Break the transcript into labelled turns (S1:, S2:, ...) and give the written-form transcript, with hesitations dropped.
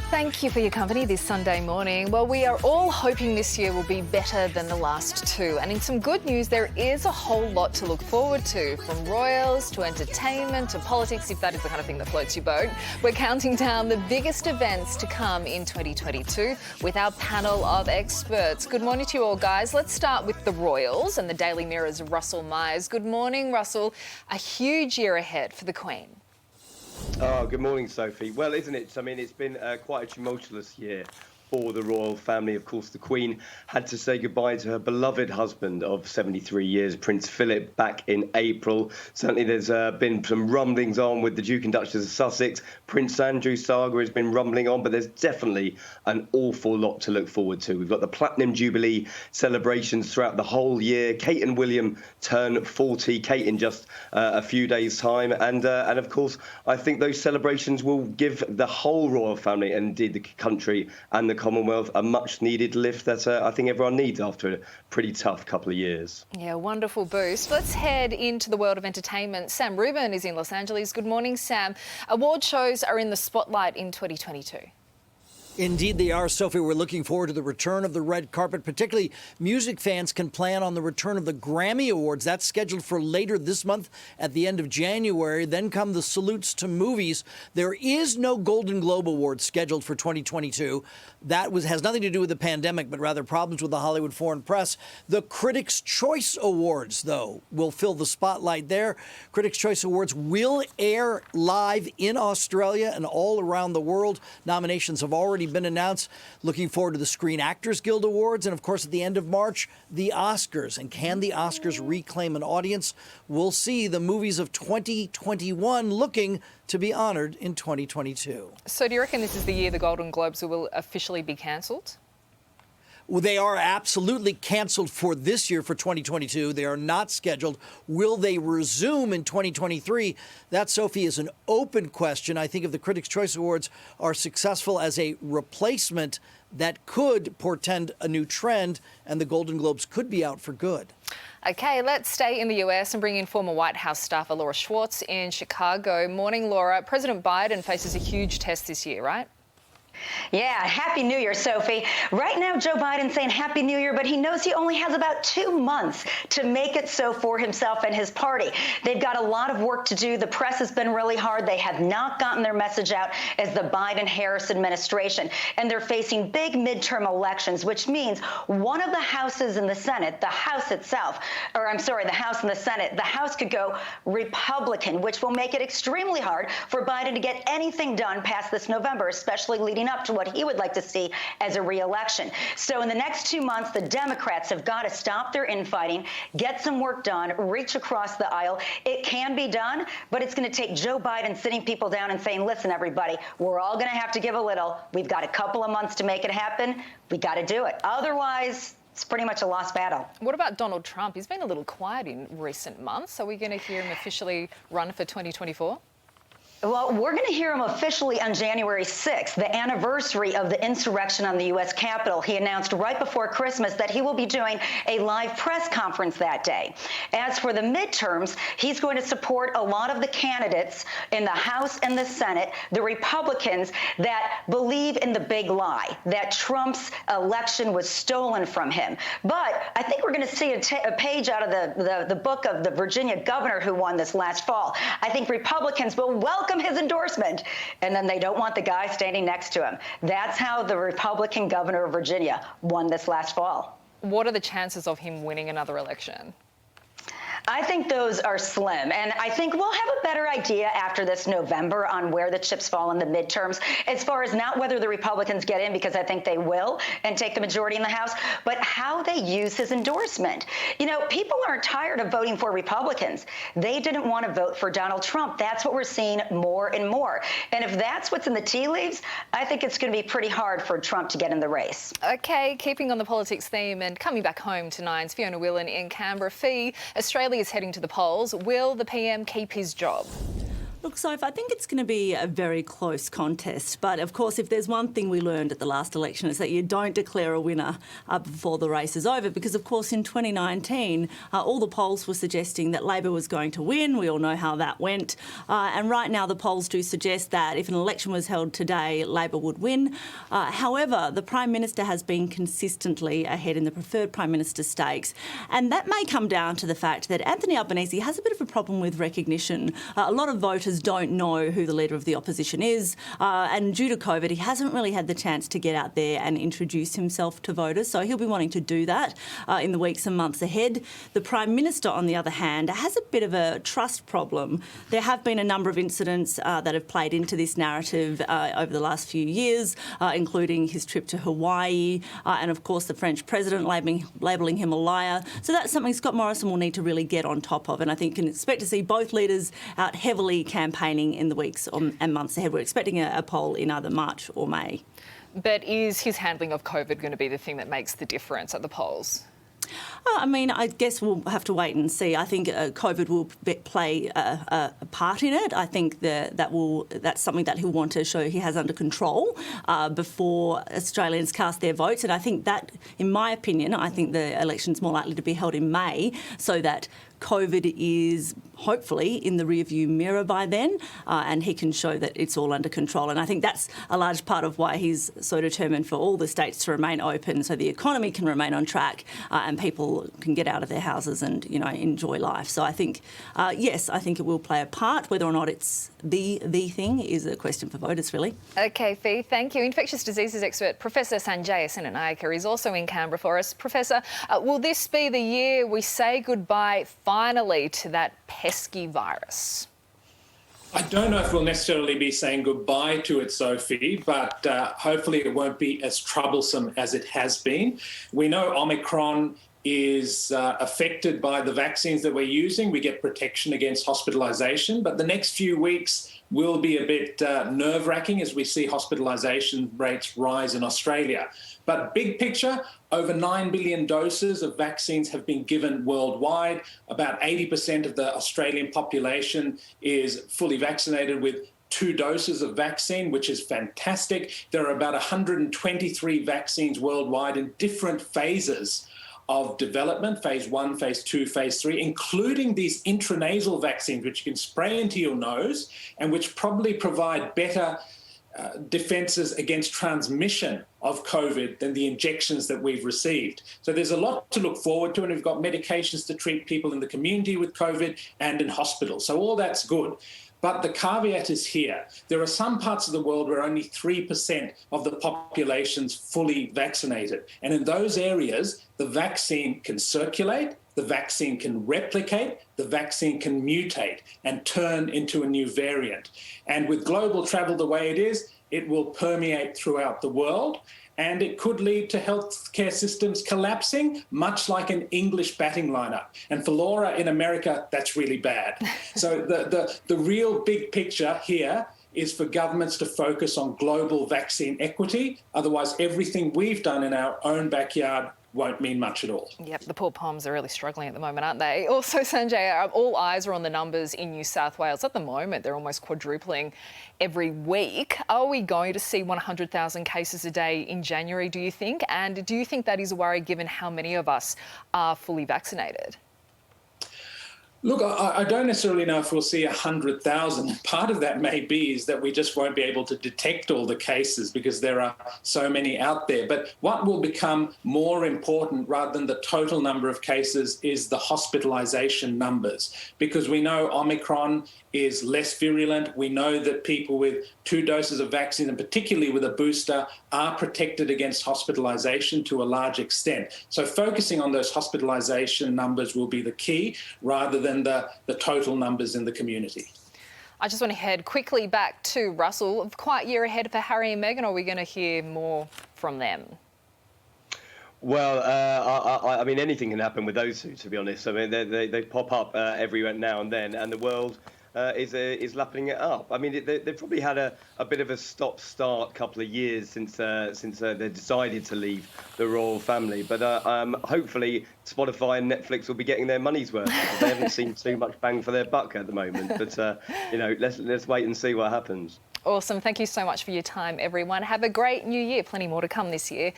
S1: Thank you for your company this Sunday morning. Well, we are all hoping this year will be better than the last two. And in some good news, there is a whole lot to look forward to, from royals to entertainment to politics, if that is the kind of thing that floats your boat. We're counting down the biggest events to come in 2022 with our panel of experts. Good morning to you all, guys. Let's start with the royals and the Daily Mirror's Russell Myers. Good morning, Russell. A huge year ahead for the Queen.
S2: Oh, good morning, Sophie. Well, isn't it? I mean, it's been quite a tumultuous year for the royal family. Of course, the Queen had to say goodbye to her beloved husband of 73 years, Prince Philip, back in April. Certainly there's been some rumblings on with the Duke and Duchess of Sussex. Prince Andrew saga has been rumbling on, but there's definitely an awful lot to look forward to. We've got the Platinum Jubilee celebrations throughout the whole year. Kate and William turn 40, Kate in just a few days' time. And of course, I think those celebrations will give the whole royal family, and indeed the country and the Commonwealth, a much-needed lift that I think everyone needs after a pretty tough couple of years.
S1: Yeah, wonderful boost. Let's head into the world of entertainment. Sam Rubin is in Los Angeles. Good morning, Sam. Award shows are in the spotlight in 2022.
S3: Indeed they are, Sophie. We're looking forward to the return of the red carpet. Particularly music fans can plan on the return of the Grammy Awards. That's scheduled for later this month at the end of January. Then come the salutes to movies. There is no Golden Globe Award scheduled for 2022. That has nothing to do with the pandemic, but rather problems with the Hollywood Foreign Press. The Critics' Choice Awards, though, will fill the spotlight there. Critics' Choice Awards will air live in Australia and all around the world. Nominations have already been announced. Looking forward to the Screen Actors Guild Awards, and of course at the end of March, the Oscars. And can the Oscars reclaim an audience? We'll see. The movies of 2021 looking to be honored in 2022.
S1: So do you reckon this is the year the Golden Globes will officially be cancelled?
S3: Well, they are absolutely canceled for this year, for 2022. They are not scheduled. Will they resume in 2023? That, Sophie, is an open question. I think if the Critics' Choice Awards are successful as a replacement, that could portend a new trend, and the Golden Globes could be out for good.
S1: OK, let's stay in the US and bring in former White House staffer Laura Schwartz in Chicago. Morning, Laura. President Biden faces a huge test this year, right?
S4: Yeah, Happy New Year, Sophie. Right now, Joe Biden's saying Happy New Year, but he knows he only has about 2 months to make it so for himself and his party. They've got a lot of work to do. The press has been really hard. They have not gotten their message out as the Biden-Harris administration, and they're facing big midterm elections, which means one of the houses in the Senate, the House itself, or I'm sorry, the House and the Senate, the House could go Republican, which will make it extremely hard for Biden to get anything done past this November, especially leading up to what he would like to see as a re-election. So in the next 2 months, the Democrats have got to stop their infighting, get some work done, reach across the aisle. It can be done, but it's going to take Joe Biden sitting people down and saying, listen, everybody, we're all going to have to give a little. We've got a couple of months to make it happen. We got to do it. Otherwise, it's pretty much a lost battle.
S1: What about Donald Trump? He's been a little quiet in recent months. Are we going to hear him officially run for 2024?
S4: Well, we're going to hear him officially on January 6th, the anniversary of the insurrection on the U.S. Capitol. He announced right before Christmas that he will be doing a live press conference that day. As for the midterms, he's going to support a lot of the candidates in the House and the Senate, the Republicans that believe in the big lie, that Trump's election was stolen from him. But I think we're going to see a page out of the book of the Virginia governor who won this last fall. I think Republicans will welcome his endorsement, and then they don't want the guy standing next to him. That's how the Republican governor of Virginia won this last fall.
S1: What are the chances of him winning another election?
S4: I think those are slim, and I think we'll have a better idea after this November on where the chips fall in the midterms, as far as not whether the Republicans get in, because I think they will, and take the majority in the House, but how they use his endorsement. You know, people aren't tired of voting for Republicans. They didn't want to vote for Donald Trump. That's what we're seeing more and more. And if that's what's in the tea leaves, I think it's going to be pretty hard for Trump to get in the race.
S1: OK, keeping on the politics theme and coming back home to Nine's Fiona Whelan in Canberra. Fee, Australia is heading to the polls. Will the PM keep his job?
S5: Look, Soph, I think it's going to be a very close contest. But, of course, if there's one thing we learned at the last election is that you don't declare a winner before the race is over because, of course, in 2019, all the polls were suggesting that Labor was going to win. We all know how that went. And right now the polls do suggest that if an election was held today, Labor would win. However, the Prime Minister has been consistently ahead in the preferred Prime Minister stakes. And that may come down to the fact that Anthony Albanese has a bit of a problem with recognition. A lot of voters don't know who the Leader of the Opposition is. And due to COVID, he hasn't really had the chance to get out there and introduce himself to voters. So he'll be wanting to do that in the weeks and months ahead. The Prime Minister, on the other hand, has a bit of a trust problem. There have been a number of incidents that have played into this narrative over the last few years, including his trip to Hawaii and, of course, the French president labelling him a liar. So that's something Scott Morrison will need to really get on top of. And I think can expect to see both leaders out heavily campaigning in the weeks and months ahead. We're expecting a poll in either March or May.
S1: But is his handling of COVID going to be the thing that makes the difference at the polls?
S5: I mean, I guess we'll have to wait and see. I think COVID will play a part in it. I think that's something that he'll want to show he has under control before Australians cast their votes. And I think that, in my opinion, I think the election's more likely to be held in May so that COVID is hopefully in the rearview mirror by then and he can show that it's all under control. And I think that's a large part of why he's so determined for all the states to remain open so the economy can remain on track and people can get out of their houses and, you know, enjoy life. So I think, yes, I think it will play a part. Whether or not it's the thing is a question for voters, really.
S1: OK, Fee, thank you. Infectious diseases expert Professor Sanjaya Senanayake is also in Canberra for us. Professor, will this be the year we say goodbye finally to that pesky virus?
S6: I don't know if we'll necessarily be saying goodbye to it, Sophie, but hopefully it won't be as troublesome as it has been. We know Omicron is affected by the vaccines that we're using. We get protection against hospitalisation, but the next few weeks will be a bit nerve-wracking as we see hospitalisation rates rise in Australia. But big picture, over 9 billion doses of vaccines have been given worldwide. About 80% of the Australian population is fully vaccinated with 2 doses of vaccine, which is fantastic. There are about 123 vaccines worldwide in different phases of development, phase 1, phase 2, phase 3, including these intranasal vaccines, which you can spray into your nose and which probably provide better defences against transmission of COVID than the injections that we've received. So there's a lot to look forward to, and we've got medications to treat people in the community with COVID and in hospital. So all that's good. But the caveat is here. There are some parts of the world where only 3% of the population's fully vaccinated. And in those areas, the vaccine can circulate, the vaccine can replicate, the vaccine can mutate and turn into a new variant. And with global travel the way it is, it will permeate throughout the world. And it could lead to healthcare systems collapsing, much like an English batting lineup. And for Laura in America, that's really bad. So the real big picture here is for governments to focus on global vaccine equity. Otherwise, everything we've done in our own backyard won't mean much at all.
S1: Yep, the poor Poms are really struggling at the moment, aren't they? Also, Sanjay, all eyes are on the numbers in New South Wales. At the moment, they're almost quadrupling every week. Are we going to see 100,000 cases a day in January, do you think? And do you think that is a worry given how many of us are fully vaccinated?
S6: Look, I don't necessarily know if we'll see 100,000. Part of that may be is that we just won't be able to detect all the cases because there are so many out there. But what will become more important rather than the total number of cases is the hospitalisation numbers, because we know Omicron is less virulent. We know that people with 2 doses of vaccine, and particularly with a booster, are protected against hospitalisation to a large extent. So focusing on those hospitalisation numbers will be the key rather than the total numbers in the community.
S1: I just want to head quickly back to Russell. A quiet year ahead for Harry and Meghan, or are we going to hear more from them?
S2: Well, I mean, anything can happen with those two, to be honest. I mean, they pop up every now and then, and the world is lapping it up. I mean, they've probably had a bit of a stop-start couple of years since they decided to leave the royal family. But hopefully Spotify and Netflix will be getting their money's worth, because they haven't seen too much bang for their buck at the moment. But let's wait and see what happens.
S1: Awesome. Thank you so much for your time, everyone. Have a great new year. Plenty more to come this year.